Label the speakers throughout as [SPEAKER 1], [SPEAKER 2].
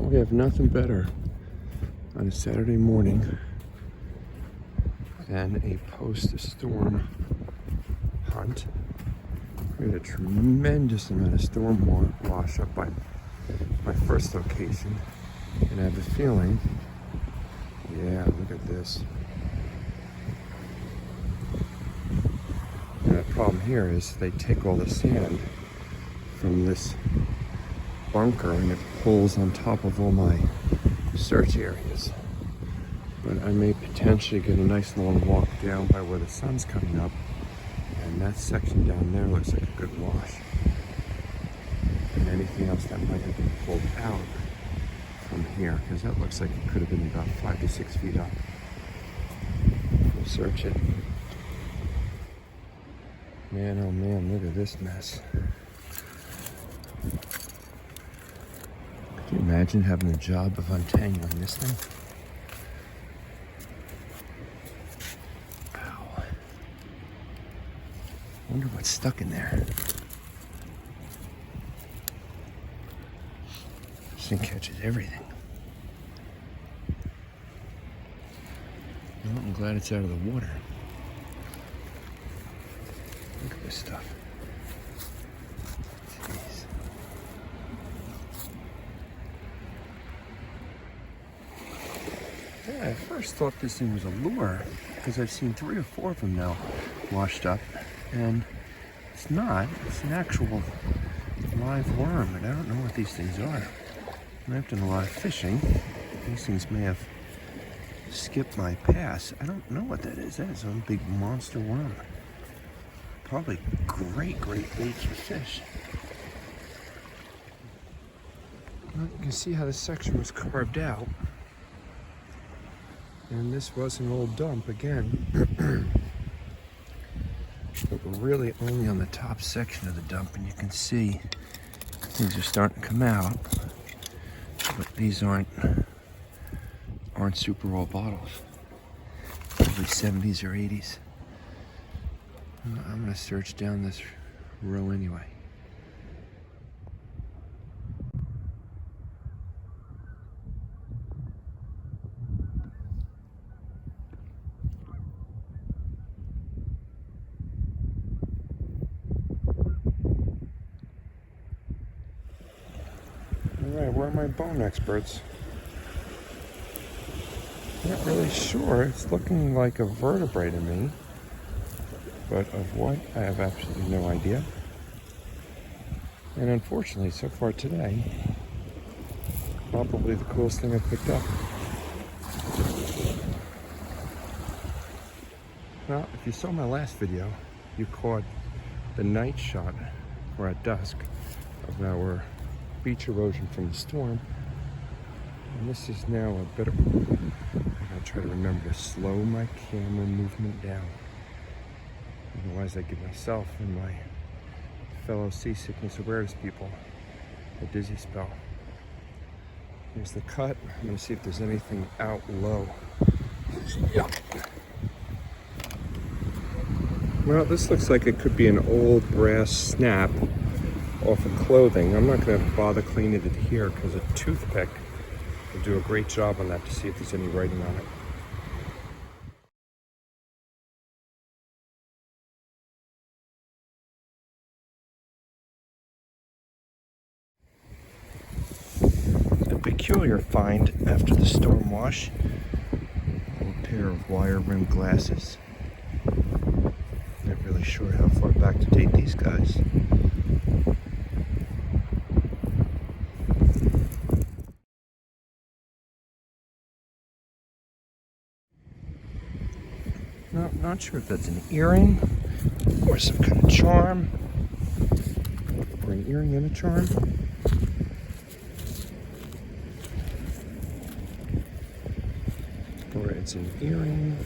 [SPEAKER 1] We have nothing better on a Saturday morning than a post-storm hunt. We had a tremendous amount of storm wash up by my first location, and I have a feeling, yeah, look at this. And the problem here is they take all the sand from this bunker and it pulls on top of all my search areas. But I may potentially get a nice long walk down by where the sun's coming up, and that section down there looks like a good wash. And anything else that might have been pulled out from here, because that looks like it could have been about 5 to 6 feet up. We'll search it. Man, oh man, look at this mess. Could you imagine having the job of untangling this thing? Wow. Wonder what's stuck in there. This thing catches everything. Well, I'm glad it's out of the water. Look at this stuff. Jeez. Yeah, I first thought this thing was a lure because I've seen 3 or 4 of them now washed up, and it's not. It's an actual live worm, and I don't know what these things are. And I've done a lot of fishing. These things may have skipped my pass. I don't know what that is. That is some big monster worm. Probably great baits for fish. Well, you can see how this section was carved out. And this was an old dump again. But we're really only on the top section of the dump, and you can see things are starting to come out. But these aren't super old bottles. Probably 70s or 80s. I'm gonna search down this row anyway. All right, where are my bone experts? Not really sure. It's looking like a vertebrae to me, but of what, I have absolutely no idea. And unfortunately, so far today, probably the coolest thing I've picked up. Well, if you saw my last video, you caught the night shot, or at dusk, of our beach erosion from the storm. And this is now a bit of, I gotta try to remember to slow my camera movement down. Otherwise I give myself and my fellow seasickness awareness people a dizzy spell. Here's the cut. I'm gonna see if there's anything out low. Yep. Well, this looks like it could be an old brass snap off of clothing. I'm not gonna bother cleaning it here because a toothpick will do a great job on that to see if there's any writing on it. A peculiar find after the storm wash. A pair of wire-rimmed glasses. Not really sure how far back to date these guys. No, not sure if that's an earring or some kind of charm. Or an earring and a charm. Or it's an earring.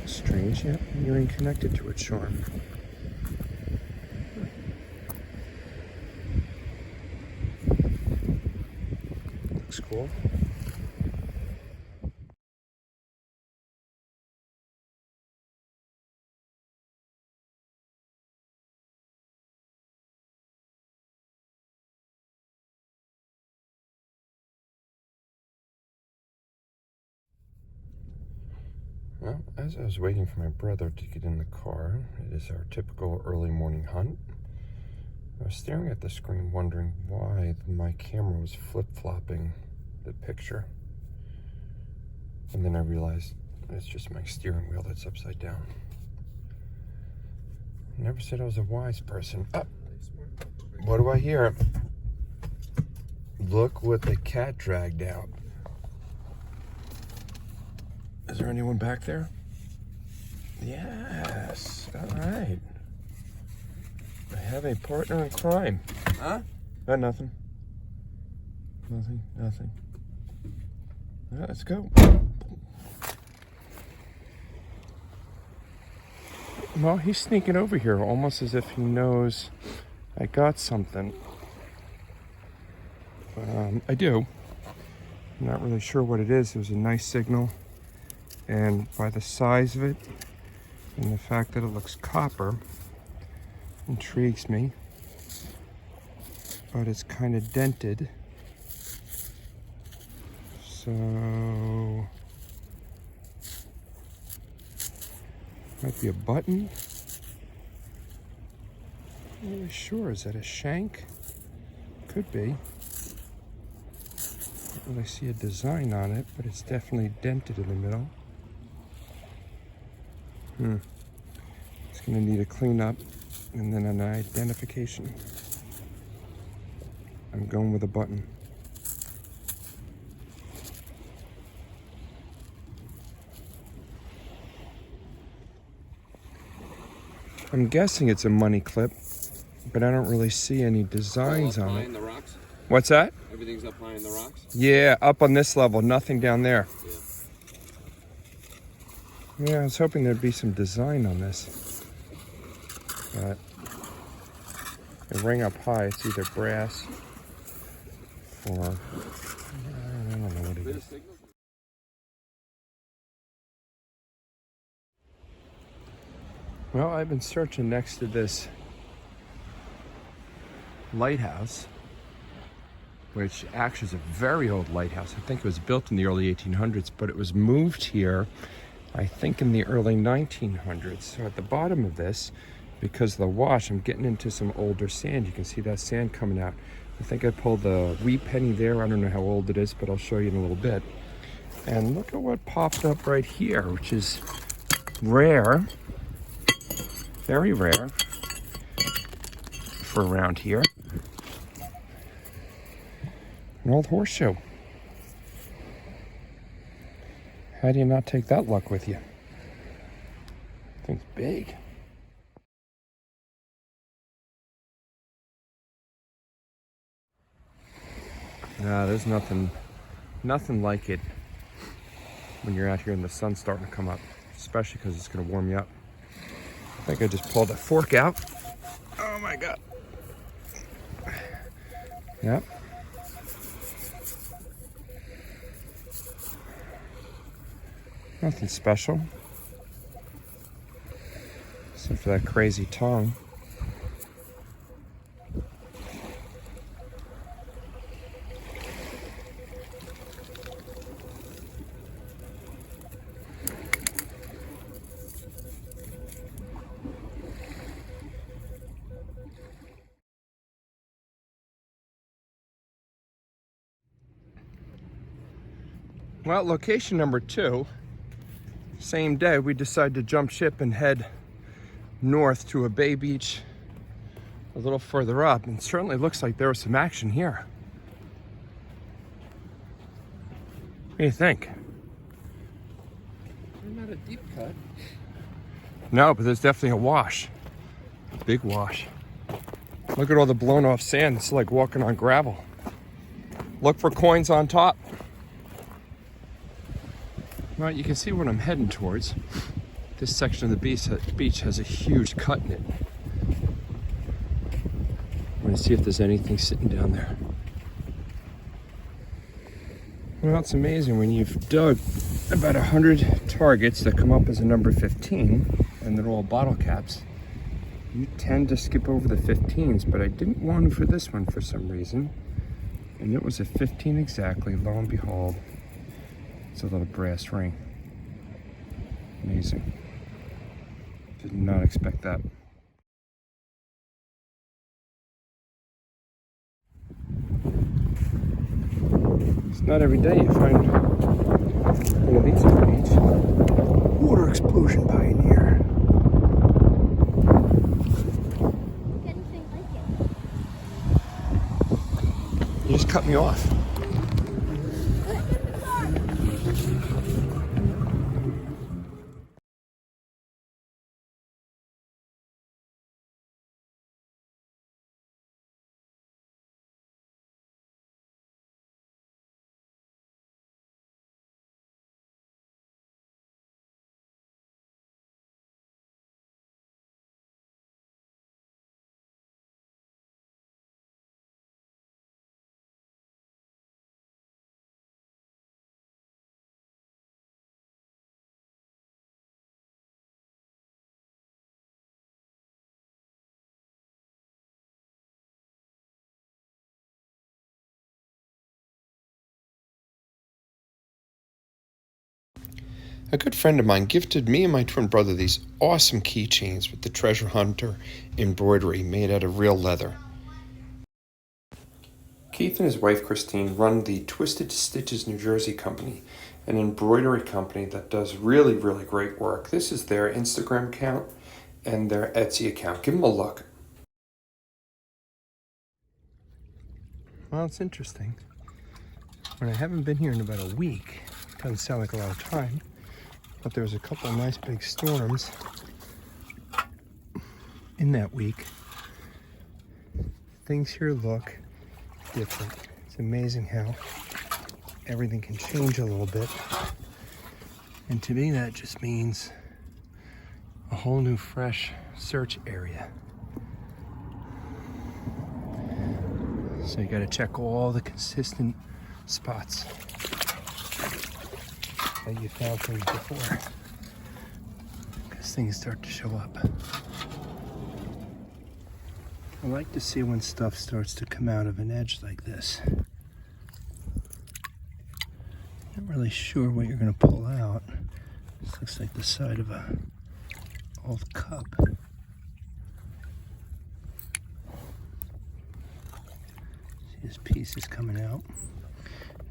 [SPEAKER 1] Strange, yeah, an earring connected to a charm. Looks cool. Well, as I was waiting for my brother to get in the car, it is our typical early morning hunt. I was staring at the screen wondering why my camera was flip-flopping the picture. And then I realized it's just my steering wheel that's upside down. I never said I was a wise person. Oh, what do I hear? Look what the cat dragged out. Is there anyone back there? Yes. All right. I have a partner in crime. Huh? Nothing. Nothing. All right, let's go. Well, he's sneaking over here almost as if he knows I got something. I do. I'm not really sure what it is. It was a nice signal. And by the size of it and the fact that it looks copper, intrigues me. But it's kind of dented. So might be a button. Not really sure. Is that a shank? Could be. Don't really see a design on it, but it's definitely dented in the middle. It's gonna need a cleanup and then an identification. I'm going with a button. I'm guessing it's a money clip, but I don't really see any designs on it.
[SPEAKER 2] In the rocks?
[SPEAKER 1] What's that?
[SPEAKER 2] Everything's up high in the rocks?
[SPEAKER 1] Yeah, up on this level, nothing down there. Yeah, I was hoping there'd be some design on this. But the ring up high, it's either brass or I don't know what it is. Well, I've been searching next to this lighthouse, which actually is a very old lighthouse. I think it was built in the early 1800s, but it was moved here, I think, in the early 1900s. So at the bottom of this, because of the wash, I'm getting into some older sand. You can see that sand coming out. I think I pulled the wee penny there. I don't know how old it is, but I'll show you in a little bit. And look at what popped up right here, which is rare, very rare for around here. An old horseshoe. How do you not take that luck with you? Thing's big. Nah, there's nothing like it when you're out here and the sun's starting to come up, especially because it's going to warm you up. I think I just pulled a fork out. Oh my God. Yep. Nothing special, except for that crazy tongue. Well, location number 2. Same day, we decided to jump ship and head north to a bay beach a little further up, and it certainly looks like there was some action here. What do you think?
[SPEAKER 2] Not a deep cut.
[SPEAKER 1] No, but there's definitely a wash. A big wash. Look at all the blown off sand. It's like walking on gravel. Look for coins on top. Well, you can see what I'm heading towards. This section of the beach has a huge cut in it. I'm going to see if there's anything sitting down there. Well, it's amazing when you've dug about 100 targets that come up as a number 15, and they're all bottle caps. You tend to skip over the 15s, but I didn't want to for this one for some reason. And it was a 15 exactly. Lo and behold, it's a little brass ring. Amazing. Did not expect that. It's not every day you find one of these on the beach. Water explosion pioneer.
[SPEAKER 3] Anything like it.
[SPEAKER 1] You just cut me off. A good friend of mine gifted me and my twin brother these awesome keychains with the treasure hunter embroidery made out of real leather. Keith and his wife Christine run the Twisted Stitches New Jersey company, an embroidery company that does really, really great work. This is their Instagram account and their Etsy account. Give them a look. Well, it's interesting. When I haven't been here in about a week, it doesn't sound like a lot of time, but there was a couple of nice big storms in that week. Things here look different. It's amazing how everything can change a little bit. And to me, that just means a whole new fresh search area. So you gotta check all the consistent spots that you found things before, because things start to show up. I like to see when stuff starts to come out of an edge like this. Not really sure what you're going to pull out. This looks like the side of a old cup. See, this piece is coming out.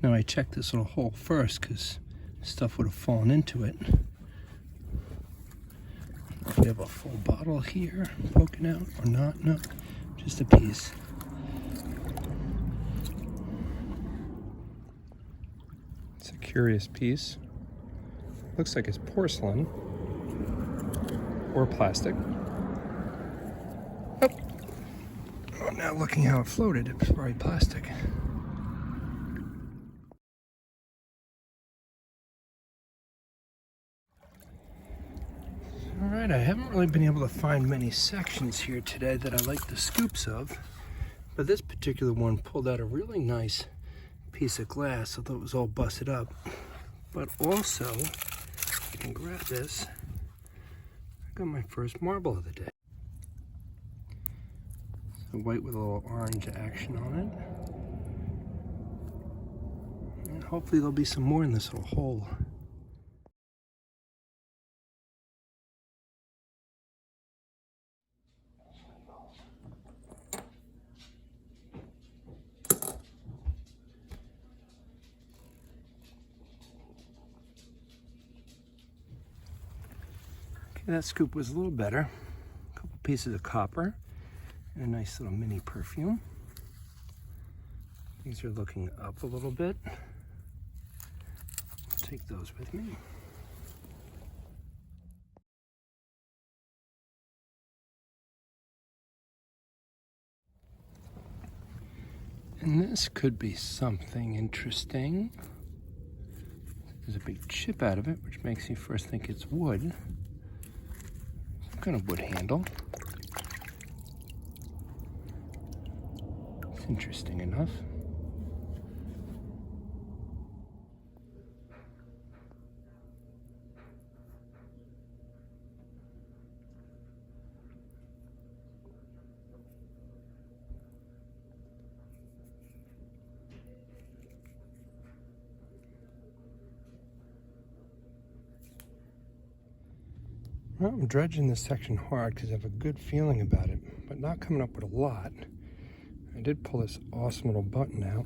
[SPEAKER 1] Now I checked this little hole first because stuff would have fallen into it. If we have a full bottle here poking out or not, no, just a piece. It's a curious piece. Looks like it's porcelain or plastic. Oh, now looking how it floated, it was probably plastic. Alright, I haven't really been able to find many sections here today that I like the scoops of, but this particular one pulled out a really nice piece of glass, although it was all busted up. But also, I can grab this, I got my first marble of the day. So white with a little orange action on it. And hopefully there'll be some more in this little hole. Okay, that scoop was a little better. A couple pieces of copper and a nice little mini perfume. These are looking up a little bit. I'll take those with me. And this could be something interesting. There's a big chip out of it, which makes me first think it's wood. Some kind of wood handle. It's interesting enough. Well, I'm dredging this section hard because I have a good feeling about it, but not coming up with a lot. I did pull this awesome little button out.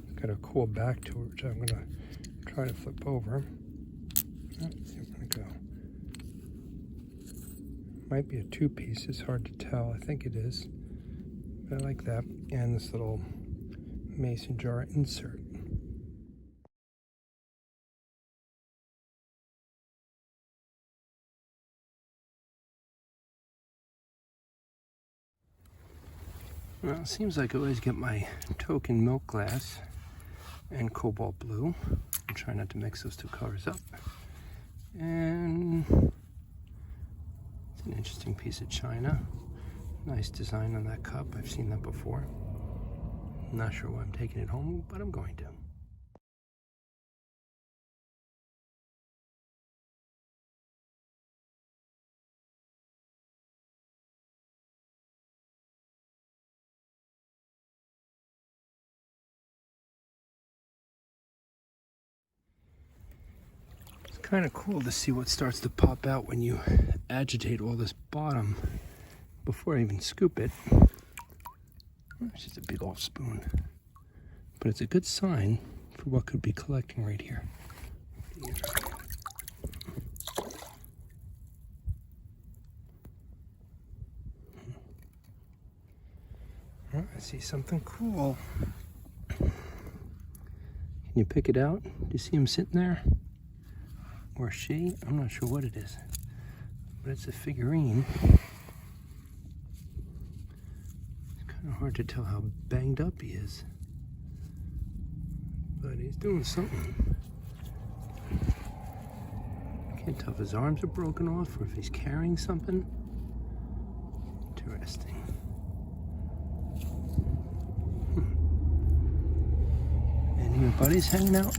[SPEAKER 1] It's got a cool back to it, which I'm going to try to flip over. Let's see where I'm going to go. Might be a two-piece. It's hard to tell. I think it is. But I like that. And this little mason jar insert. Well, it seems like I always get my token milk glass and cobalt blue. I'm trying not to mix those two colors up. And it's an interesting piece of china. Nice design on that cup. I've seen that before. Not sure why I'm taking it home, but I'm going to. It's kind of cool to see what starts to pop out when you agitate all this bottom before I even scoop it. It's just a big old spoon. But it's a good sign for what could be collecting right here. Oh, I see something cool. Can you pick it out? Do you see him sitting there? Or she? I'm not sure what it is. But it's a figurine. It's kind of hard to tell how banged up he is. But he's doing something. I can't tell if his arms are broken off or if he's carrying something. Interesting. Any of your buddies hanging out?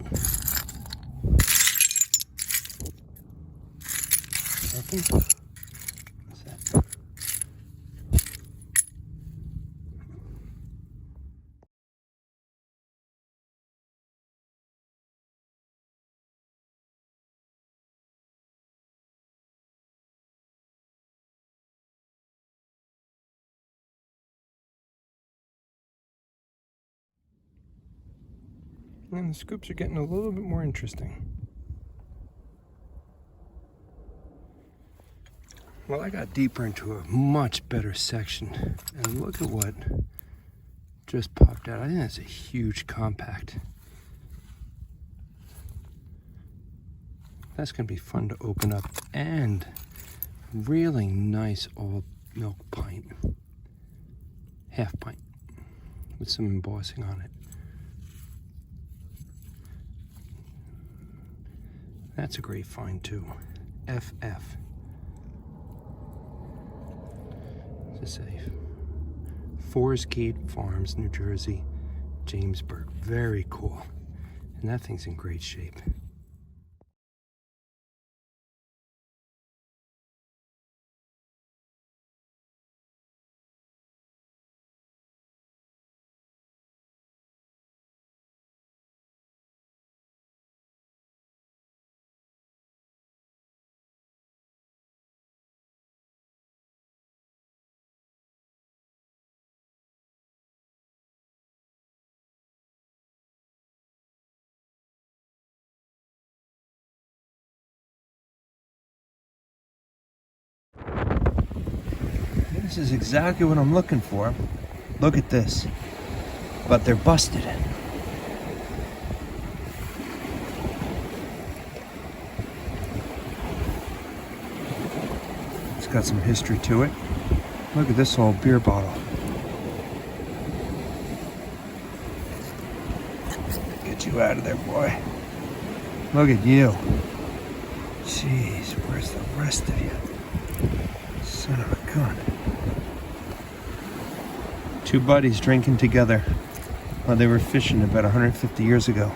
[SPEAKER 1] Nothing? What's that? And the scoops are getting a little bit more interesting. Well, I got deeper into a much better section, and look at what just popped out. I think that's a huge compact. That's going to be fun to open up, and really nice old milk pint. Half pint with some embossing on it. That's a great find too. FF. What's it say? Forest Gate Farms, New Jersey, Jamesburg. Very cool. And that thing's in great shape. This is exactly what I'm looking for. Look at this. But they're busted. It's got some history to it. Look at this old beer bottle. Get you out of there, boy. Look at you. Jeez, where's the rest of you? Son of a gun. Two buddies drinking together while they were fishing about 150 years ago.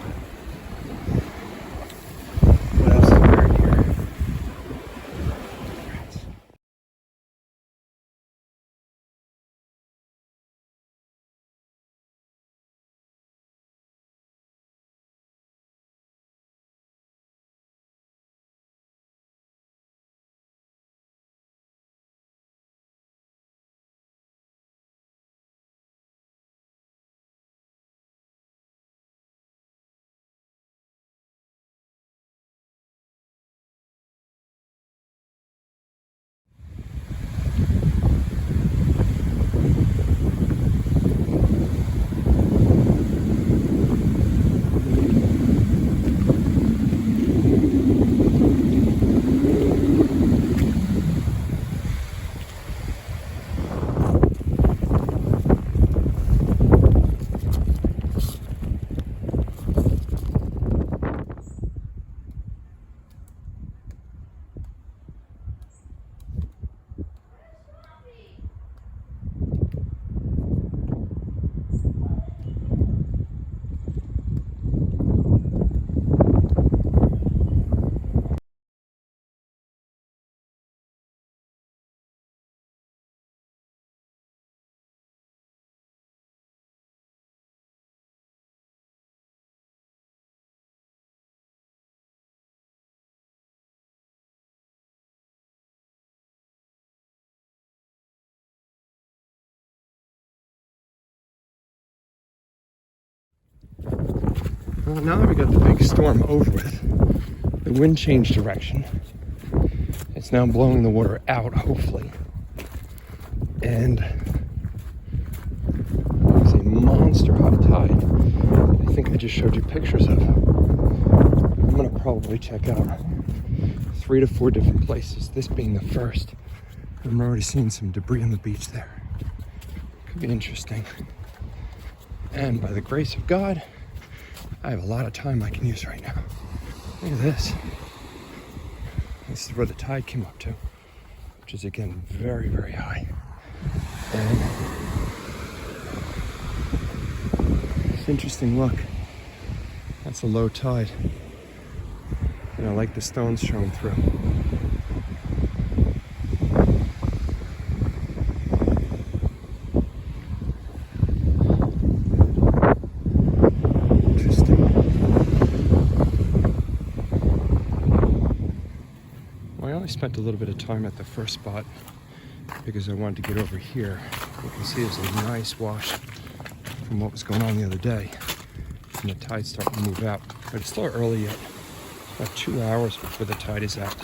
[SPEAKER 1] Well, now that we got the big storm over with, the wind changed direction. It's now blowing the water out, hopefully. And there's a monster high tide. I think I just showed you pictures of. I'm gonna probably check out 3 to 4 different places, this being the first. I'm already seeing some debris on the beach there. Could be interesting. And by the grace of God, I have a lot of time I can use right now. Look at this. This is where the tide came up to, which is again very, very high. And it's an interesting look. That's a low tide. And I like the stones showing through. I only spent a little bit of time at the first spot because I wanted to get over here. You can see there's a nice wash from what was going on the other day. And the tide's starting to move out. But it's still early yet. About 2 hours before the tide is out.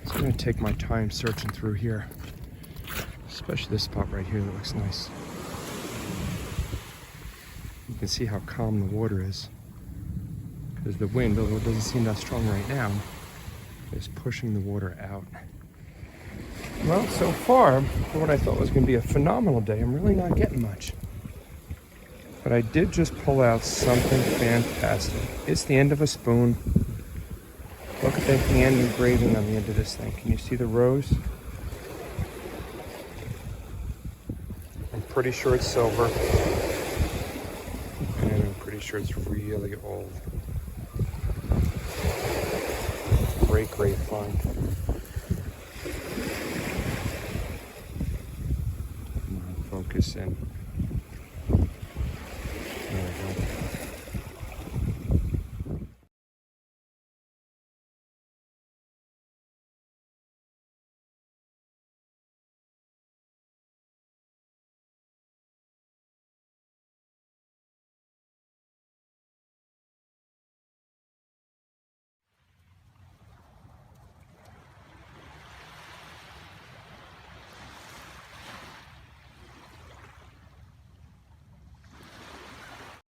[SPEAKER 1] So I'm going to take my time searching through here. Especially this spot right here that looks nice. You can see how calm the water is. Because the wind, although it doesn't seem that strong right now, is pushing the water out. Well, so far, for what I thought was going to be a phenomenal day, I'm really not getting much. But I did just pull out something fantastic. It's the end of a spoon. Look at the hand engraving on the end of this thing. Can you see the rose? I'm pretty sure it's silver. And I'm pretty sure it's really old. Great find. Come on, focus in.